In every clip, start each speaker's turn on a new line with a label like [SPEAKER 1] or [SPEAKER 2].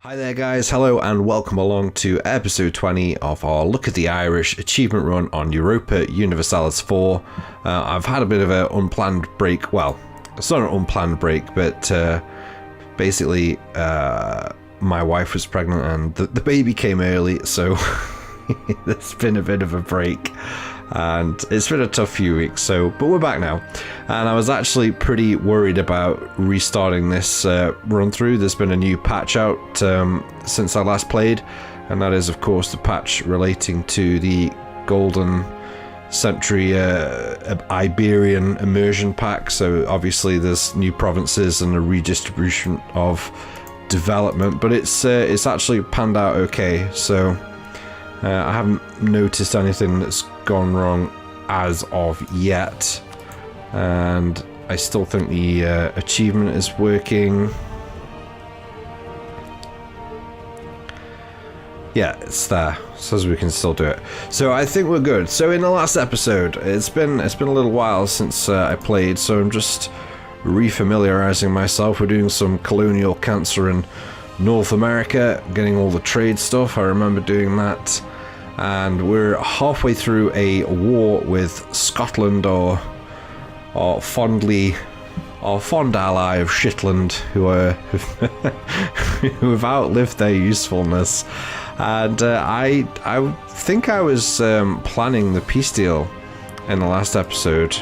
[SPEAKER 1] Hi there guys, hello and welcome along to episode 20 of our Look at the Irish achievement run on Europa Universalis IV. I've had a bit of an unplanned break, well, it's not an unplanned break, but basically my wife was pregnant and the baby came early, so there's been a bit of a break. And it's been a tough few weeks, but we're back now. And I was actually pretty worried about restarting this run through. There's been a new patch out since I last played, and that is of course the patch relating to the Golden Century Iberian immersion pack. So obviously there's new provinces and a redistribution of development, but it's actually panned out okay. So I haven't noticed anything that's gone wrong as of yet, and I still think the achievement is working. Yeah, it's there, says we can still do it, so I think we're good. So in the last episode, it's been a little while since I played, so I'm just refamiliarizing myself. We're doing some colonial cancer in North America, getting all the trade stuff. I remember doing that. And we're halfway through a war with Scotland, or fond ally of Shetland, who have outlived their usefulness. And I think I was planning the peace deal in the last episode,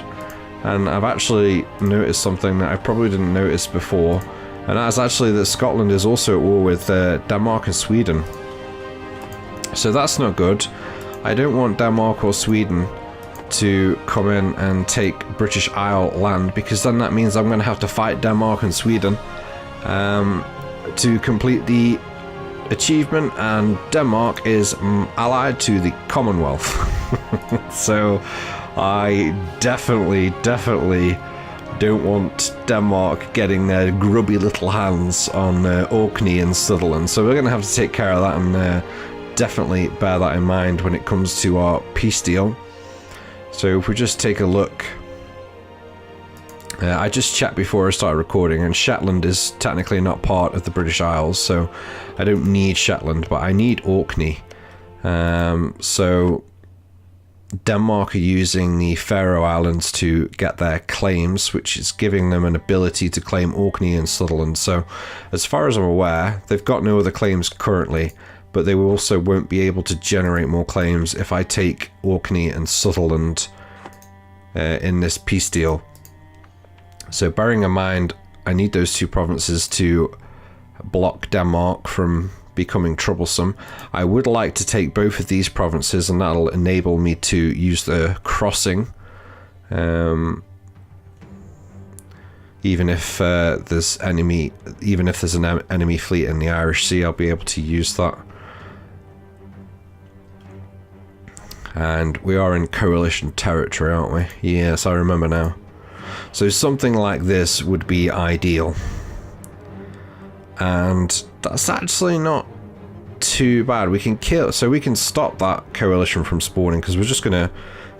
[SPEAKER 1] and I've actually noticed something that I probably didn't notice before, and that's actually that Scotland is also at war with Denmark and Sweden. So that's not good. I don't want Denmark or Sweden to come in and take British Isle land, because then that means I'm going to have to fight Denmark and Sweden to complete the achievement, and Denmark is allied to the Commonwealth. So I definitely don't want Denmark getting their grubby little hands on Orkney and Sutherland. So we're going to have to take care of that and definitely bear that in mind when it comes to our peace deal. So if we just take a look, I just checked before I started recording, and Shetland is technically not part of the British Isles, so I don't need Shetland, but I need Orkney. So Denmark are using the Faroe Islands to get their claims, which is giving them an ability to claim Orkney and Sutherland. So as far as I'm aware, they've got no other claims currently, but they also won't be able to generate more claims if I take Orkney and Sutherland in this peace deal. So bearing in mind, I need those two provinces to block Denmark from becoming troublesome. I would like to take both of these provinces, and that'll enable me to use the crossing. Even if there's an enemy fleet in the Irish Sea, I'll be able to use that. And we are in coalition territory, aren't we? Yes, I remember now. So something like this would be ideal. And that's actually not too bad. We can stop that coalition from spawning, because we're just going to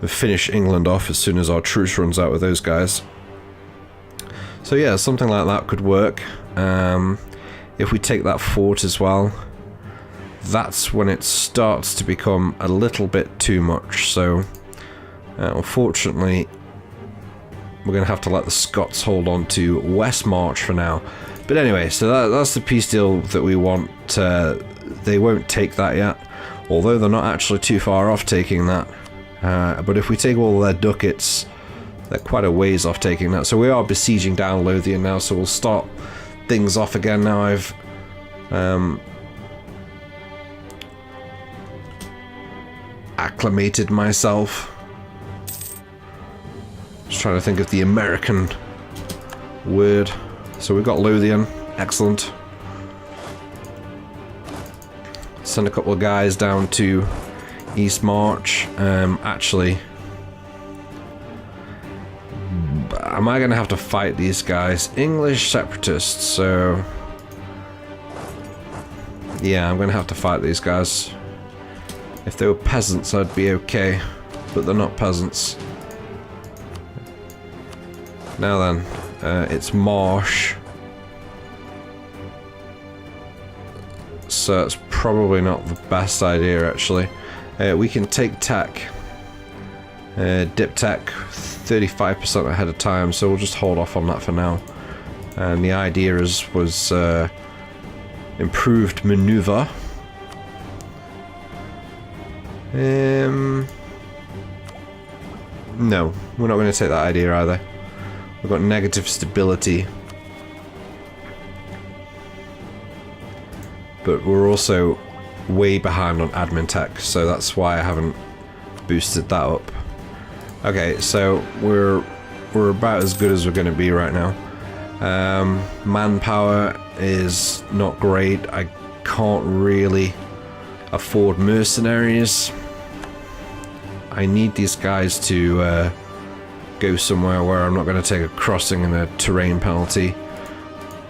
[SPEAKER 1] finish England off as soon as our truce runs out with those guys. So yeah, something like that could work. If we take that fort as well, that's when it starts to become a little bit too much. So unfortunately, we're going to have to let the Scots hold on to West March for now. But anyway, so that's the peace deal that we want. They won't take that yet, although they're not actually too far off taking that. But if we take all their ducats, they're quite a ways off taking that. So we are besieging down Lothian now, so we'll start things off again now. I've acclimated myself. Just trying to think of the American word. So we've got Lothian, excellent. Send a couple of guys down to East March. Actually, am I going to have to fight these guys? English separatists, so yeah, I'm going to have to fight these guys. If they were peasants, I'd be okay, but they're not peasants. Now then, it's Marsh. so it's probably not the best idea actually. We can take tech, dip tech 35% ahead of time, so we'll just hold off on that for now. And the idea was improved maneuver. No, we're not going to take that idea either. We've got negative stability. But we're also way behind on admin tech, so that's why I haven't boosted that up. Okay, so we're about as good as we're going to be right now. Manpower is not great. I can't really afford mercenaries. I need these guys to go somewhere where I'm not going to take a crossing and a terrain penalty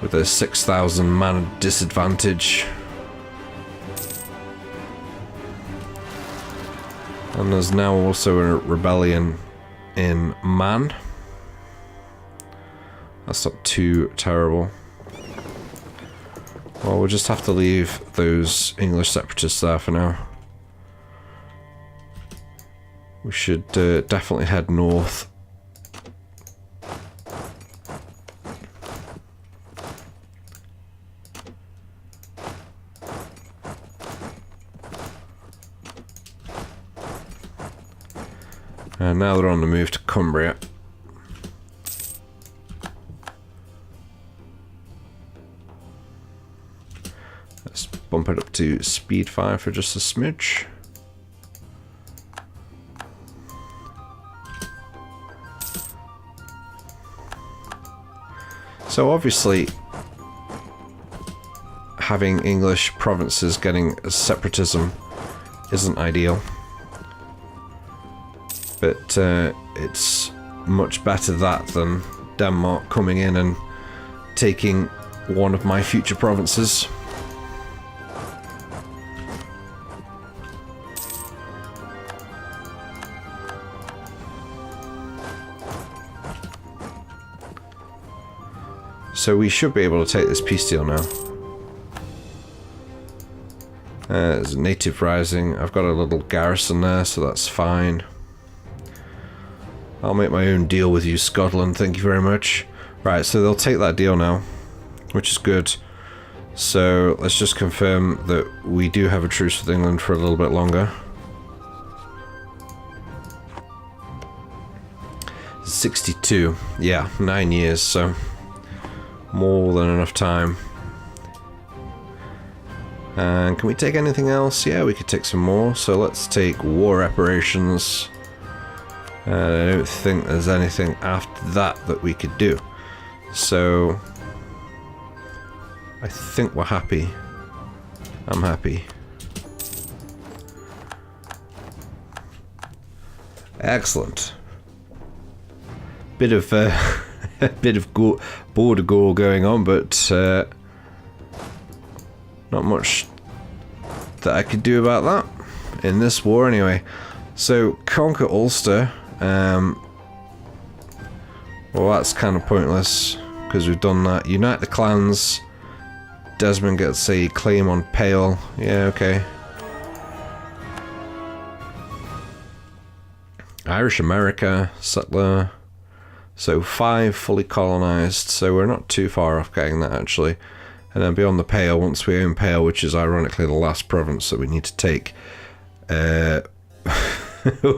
[SPEAKER 1] with a 6,000 man disadvantage. And there's now also a rebellion in Man. That's not too terrible. Well, we'll just have to leave those English separatists there for now. We should definitely head north. And now they're on the move to Cumbria. Let's bump it up to speed 5 for just a smidge. So obviously, having English provinces getting separatism isn't ideal. But it's much better that than Denmark coming in and taking one of my future provinces. So we should be able to take this peace deal now. There's a native rising. I've got a little garrison there, so that's fine. I'll make my own deal with you, Scotland, thank you very much. Right, so they'll take that deal now, which is good. So let's just confirm that we do have a truce with England for a little bit longer. 62, yeah, 9 years, so more than enough time. And can we take anything else? Yeah, we could take some more, so let's take war reparations. I don't think there's anything after that we could do. So I think we're happy. I'm happy. Excellent. Bit of border gore going on, but not much that I could do about that in this war anyway. So conquer Ulster. Well, that's kind of pointless because we've done that. Unite the clans. Desmond gets a claim on Pale. Yeah, okay. Irish America, settler. So 5 fully colonized, so we're not too far off getting that actually. And then beyond the Pale, once we own Pale, which is ironically the last province that we need to take,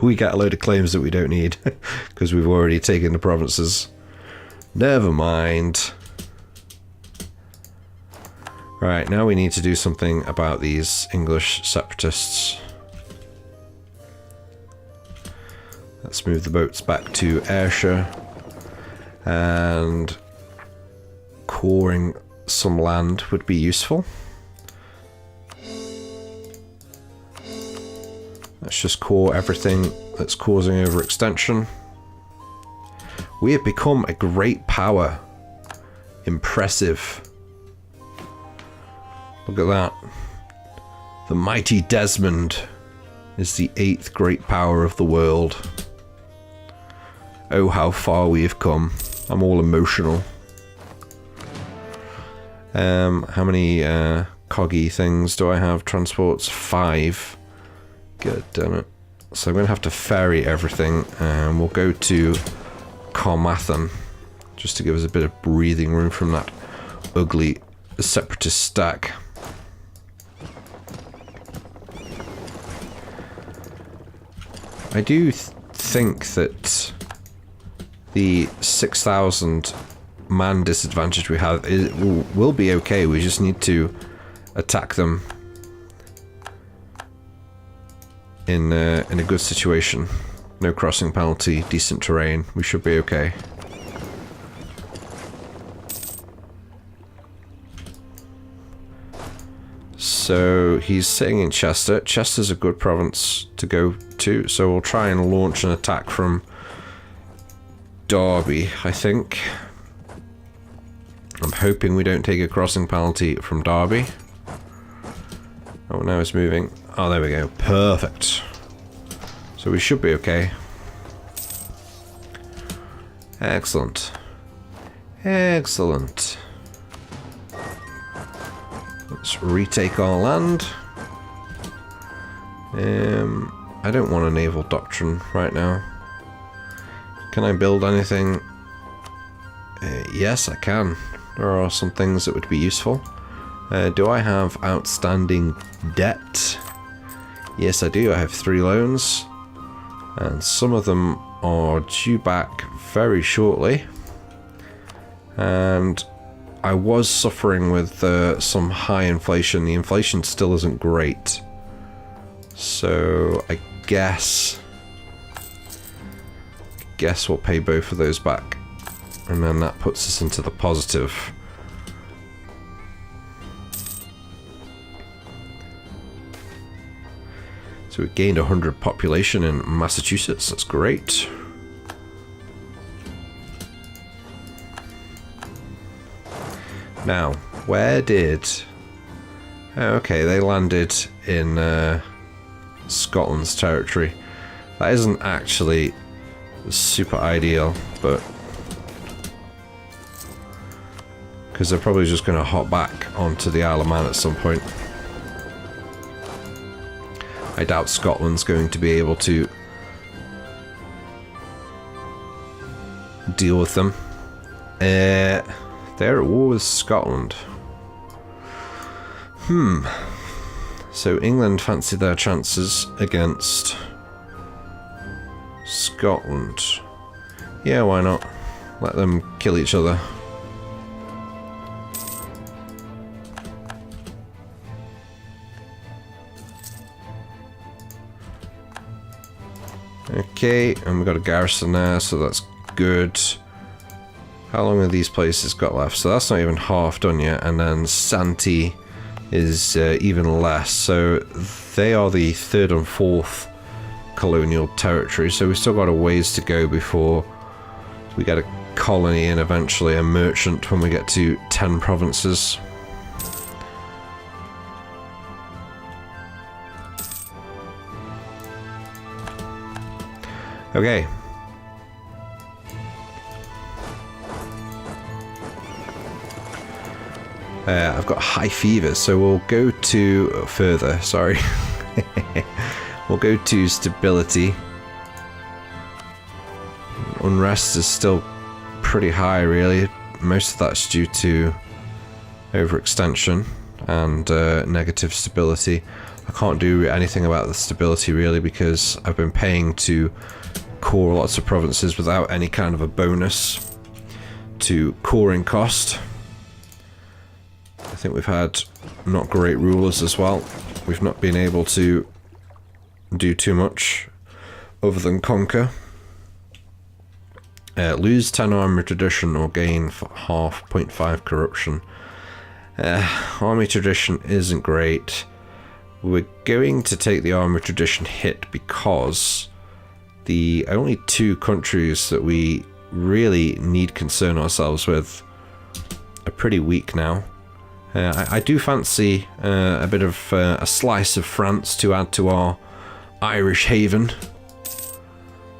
[SPEAKER 1] we get a load of claims that we don't need because we've already taken the provinces. Never mind. Right, now we need to do something about these English separatists. Let's move the boats back to Ayrshire and coring some land would be useful. Let's just core everything that's causing overextension. We have become a great power. Impressive. Look at that. The mighty Desmond is the 8th great power of the world. Oh, how far we have come. I'm all emotional. How many coggy things do I have? Transports 5. Good, damn it. So I'm going to have to ferry everything, and we'll go to Carmarthen, just to give us a bit of breathing room from that ugly separatist stack. I do think that the 6,000 man disadvantage we have will be okay. We just need to attack them in a good situation. No crossing penalty, decent terrain. We should be okay. So he's sitting in Chester. Chester's a good province to go to, so we'll try and launch an attack from Derby, I think. I'm hoping we don't take a crossing penalty from Derby. Oh, now it's moving. Oh, there we go. Perfect. So we should be okay. Excellent. Excellent. Let's retake our land. I don't want a naval doctrine right now. Can I build anything? Yes, I can. There are some things that would be useful. Do I have outstanding debt? Yes, I do. I have 3 loans. And some of them are due back very shortly. And I was suffering with some high inflation. The inflation still isn't great. So I guess we'll pay both of those back. And then that puts us into the positive. So we gained 100 population in Massachusetts. That's great. Now, where did... Oh, okay, they landed in Scotland's territory. That isn't actually super ideal, but... because they're probably just going to hop back onto the Isle of Man at some point. I doubt Scotland's going to be able to deal with them. They're at war with Scotland. So England fancy their chances against Scotland. Yeah, why not? Let them kill each other. Okay, and we've got a garrison there, so that's good. How long have these places got left? So that's not even half done yet, and then Santee is even less. So they are the 3rd and 4th colonial territory, so we've still got a ways to go before we get a colony and eventually a merchant when we get to 10 provinces. Okay. I've got high fever, so we'll go to further, sorry. We'll go to stability. Unrest is still pretty high, really. Most of that's due to overextension and negative stability. I can't do anything about the stability, really, because I've been paying to core lots of provinces without any kind of a bonus to coring cost. I think we've had not great rulers as well. We've not been able to do too much other than conquer. Lose 10 army tradition or gain half 0.5 corruption. Army tradition isn't great. We're going to take the army tradition hit because the only 2 countries that we really need concern ourselves with are pretty weak now. I do fancy a bit of a slice of France to add to our Irish haven,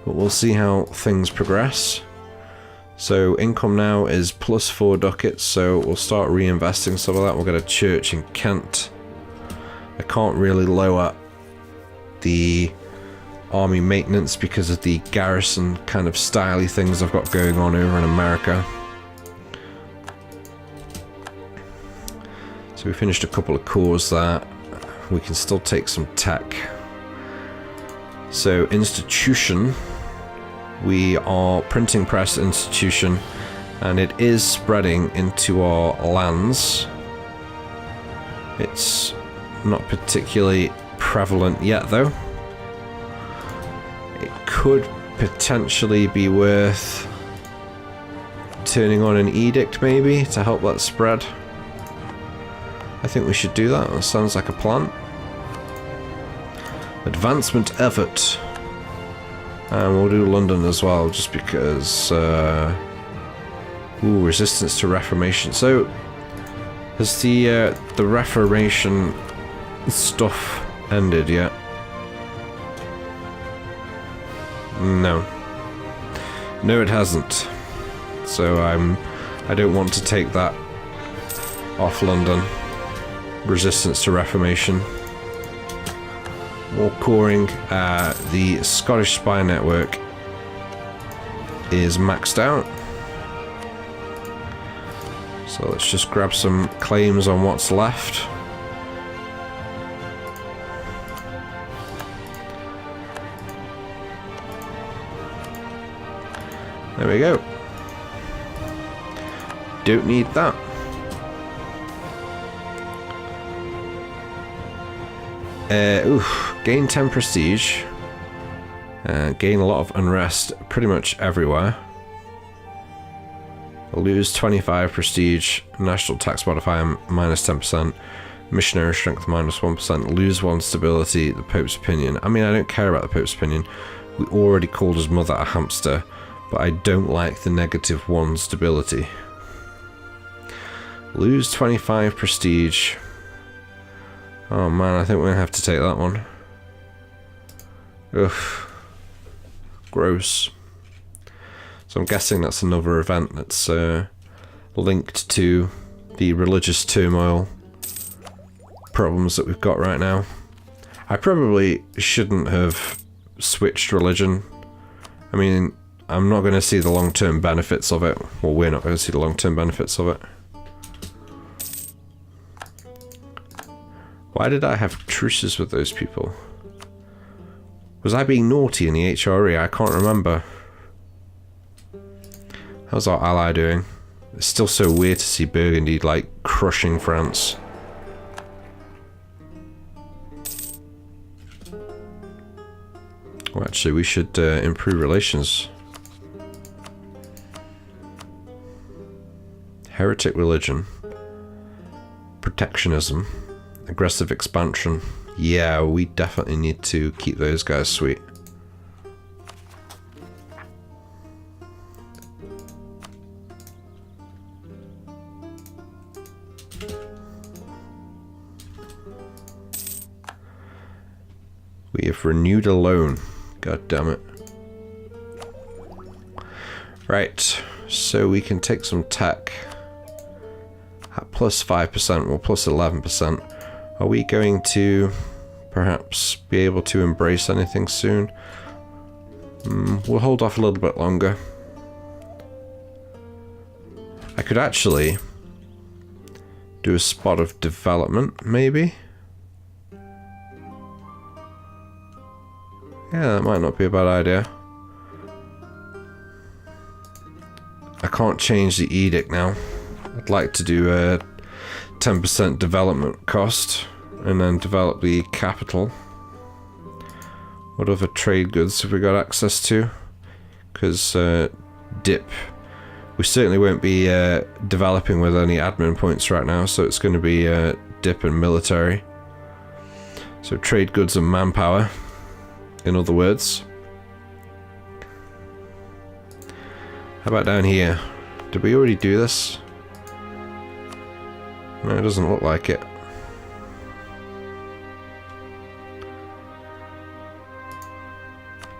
[SPEAKER 1] but we'll see how things progress. So income now is plus 4 ducats, so we'll start reinvesting some of that. We'll get a church in Kent. I can't really lower the army maintenance because of the garrison kind of styly things I've got going on over in America. So we finished a couple of cores there. We can still take some tech. So institution, we are printing press institution, and it is spreading into our lands. It's not particularly prevalent yet though. It could potentially be worth turning on an edict maybe to help that spread. I think we should do that. That sounds like a plan. Advancement effort. And we'll do London as well, just because... ooh, resistance to Reformation. So, has the Reformation stuff ended yet? No. No, it hasn't. So I don't want to take that off London. Resistance to Reformation. War coring. The Scottish spy network is maxed out. So let's just grab some claims on what's left. There we go. Don't need that. Gain 10 prestige. Gain a lot of unrest pretty much everywhere. Lose 25 prestige. National tax modifier minus 10%. Missionary strength minus 1%. Lose 1 stability. The Pope's opinion. I mean, I don't care about the Pope's opinion. We already called his mother a hamster. But I don't like the negative 1 stability. Lose 25 prestige. Oh man, I think we're gonna have to take that one. Ugh. Gross. So I'm guessing that's another event that's linked to the religious turmoil problems that we've got right now. I probably shouldn't have switched religion. I mean, I'm not going to see the long-term benefits of it. Well, we're not going to see the long-term benefits of it. Why did I have truces with those people? Was I being naughty in the HRE? I can't remember. How's our ally doing? It's still so weird to see Burgundy, like, crushing France. Well, actually, we should improve relations. Heretic religion. Protectionism. Aggressive expansion. Yeah, we definitely need to keep those guys sweet. We have renewed a loan. God damn it. Right, so we can take some tech. At plus 5%, well, plus 11%. Are we going to perhaps be able to embrace anything soon? We'll hold off a little bit longer. I could actually do a spot of development, maybe? Yeah, that might not be a bad idea. I can't change the edict now. I'd like to do a 10% development cost and then develop the capital. What other trade goods have we got access to? Because dip, we certainly won't be developing with any admin points right now, so it's going to be dip and military. So trade goods and manpower, in other words. How about down here? Did we already do this? No, it doesn't look like it.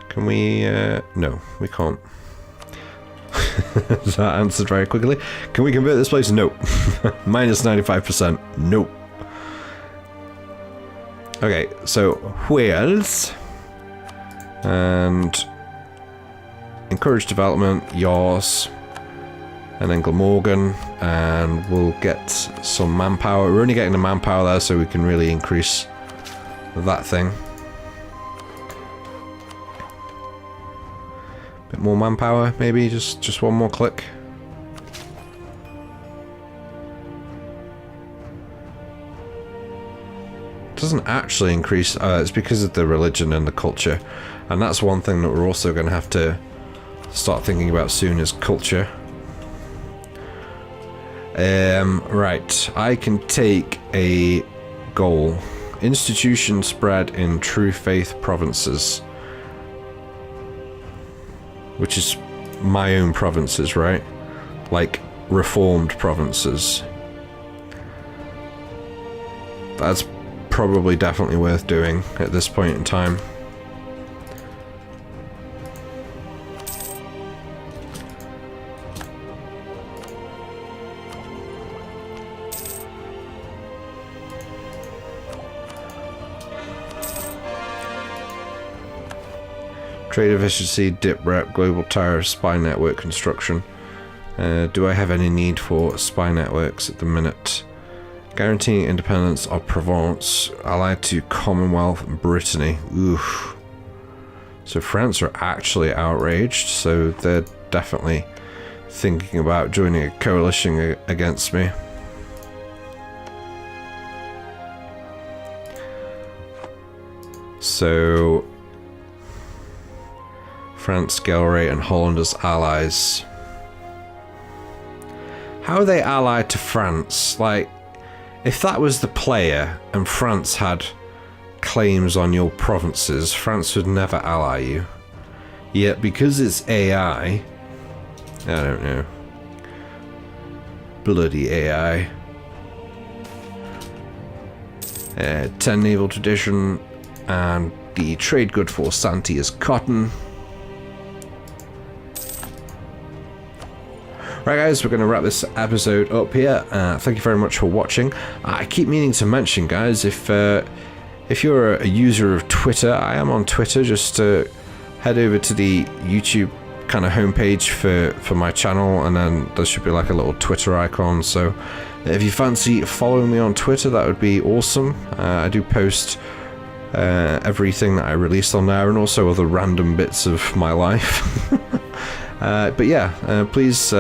[SPEAKER 1] Can we... no, we can't. That answered very quickly. Can we convert this place? No. Minus 95%. Nope. Okay, so Wales. And encourage development, yours. And then Glamorgan. And we'll get some manpower. We're only getting the manpower there, so we can really increase that thing. Bit more manpower, maybe just one more click. Doesn't actually increase. It's because of the religion and the culture, and that's one thing that we're also going to have to start thinking about soon, is culture. Right, I can take a goal. Institution spread in true faith provinces. Which is my own provinces, right? Like, reformed provinces. That's probably definitely worth doing at this point in time. Trade efficiency, dip rep, global tariff, spy network construction. Do I have any need for spy networks at the minute? Guaranteeing independence of Provence, allied to Commonwealth and Brittany. Oof. So France are actually outraged, so they're definitely thinking about joining a coalition against me. So France, Galray, and Holland as allies. How are they allied to France? Like, if that was the player and France had claims on your provinces, France would never ally you. Yet because it's AI, I don't know. Bloody AI. 10 naval tradition, and the trade good for Santi is cotton. Right guys, we're going to wrap this episode up here. Thank you very much for watching. I keep meaning to mention, guys, if you're a user of Twitter, I am on Twitter. Just head over to the YouTube kind of homepage for my channel, and then there should be like a little Twitter icon. So if you fancy following me on Twitter, that would be awesome. I do post everything that I release on there, and also other random bits of my life. But yeah, please,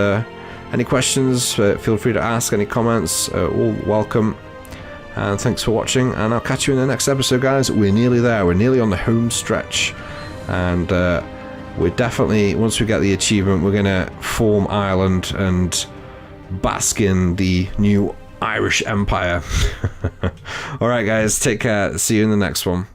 [SPEAKER 1] any questions, feel free to ask. Any comments, all welcome. And thanks for watching, and I'll catch you in the next episode, guys. We're nearly there. We're nearly on the home stretch. And we're definitely, once we get the achievement, we're going to form Ireland and bask in the new Irish Empire. Alright, guys, take care. See you in the next one.